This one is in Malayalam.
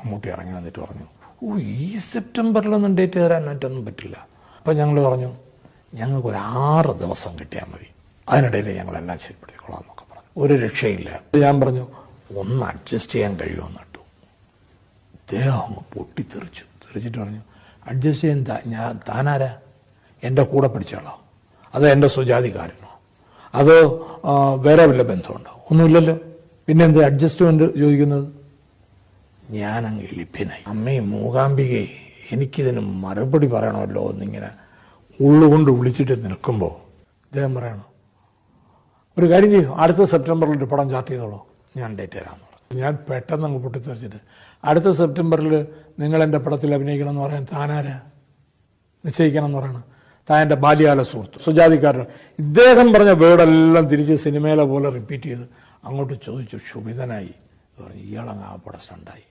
മമ്മൂട്ടി ഇറങ്ങി വന്നിട്ട് പറഞ്ഞു, ഈ സെപ്റ്റംബറിലൊന്നും ഡേറ്റ് തരാനായിട്ടൊന്നും പറ്റില്ല. അപ്പം ഞങ്ങൾ പറഞ്ഞു, ഞങ്ങൾക്കൊരു 6 ദിവസം കിട്ടിയാൽ മതി, അതിനിടയിൽ ഞങ്ങളെല്ലാം ശരിപ്പെടുത്തിക്കൊള്ളാം എന്നൊക്കെ പറഞ്ഞു. ഒരു രക്ഷയില്ല. ഞാൻ പറഞ്ഞു, ഒന്ന് അഡ്ജസ്റ്റ് ചെയ്യാൻ കഴിയുമെന്ന് കേട്ടു. അദ്ദേഹം അങ്ങ് തെറിച്ചിട്ട് പറഞ്ഞു, അഡ്ജസ്റ്റ് ചെയ്യാൻ താനാരാ? എൻ്റെ കൂടെ പഠിച്ചാളോ? അതോ എൻ്റെ സ്വജാതിക്കാരനോ? അതോ വേറെ വല്ല ബന്ധമുണ്ടോ? ഒന്നുമില്ലല്ലോ, പിന്നെന്ത് അഡ്ജസ്റ്റ്മെന്റ് ചോദിക്കുന്നത്? ഞാനങ്ങ് എളിപ്പിനായി. അമ്മയും മൂകാംബികയെ എനിക്കിതിന് മറുപടി പറയണമല്ലോ എന്നിങ്ങനെ ഉള്ളുകൊണ്ട് വിളിച്ചിട്ട് നിൽക്കുമ്പോൾ അദ്ദേഹം പറയണം, ഒരു കാര്യം ചെയ്യും, അടുത്ത സെപ്റ്റംബറിൽ ഒരു പടം ചാർട്ട് ചെയ്തോളൂ, ഞാൻ ഡേറ്റ് തരാമെന്ന് പറഞ്ഞു. ഞാൻ പെട്ടെന്ന് അങ്ങ് പൊട്ടിത്തെറിച്ചിട്ട്, അടുത്ത സെപ്റ്റംബറിൽ നിങ്ങൾ എൻ്റെ പടത്തിൽ അഭിനയിക്കണം എന്ന് പറയാൻ താനാരാ? നിശ്ചയിക്കണം എന്ന് പറയണം. താൻ എൻ്റെ ബാല്യകാല സുഹൃത്ത്, സുജാതിക്കാരൻ. ഇദ്ദേഹം പറഞ്ഞ വേർഡെല്ലാം തിരിച്ച് സിനിമയിലെ പോലെ റിപ്പീറ്റ് ചെയ്ത് അങ്ങോട്ട് ചോദിച്ചു, ക്ഷുഭിതനായി പറഞ്ഞു, ഇയാളങ്ങ് ആ പടം സ്റ്റണ്ടായി.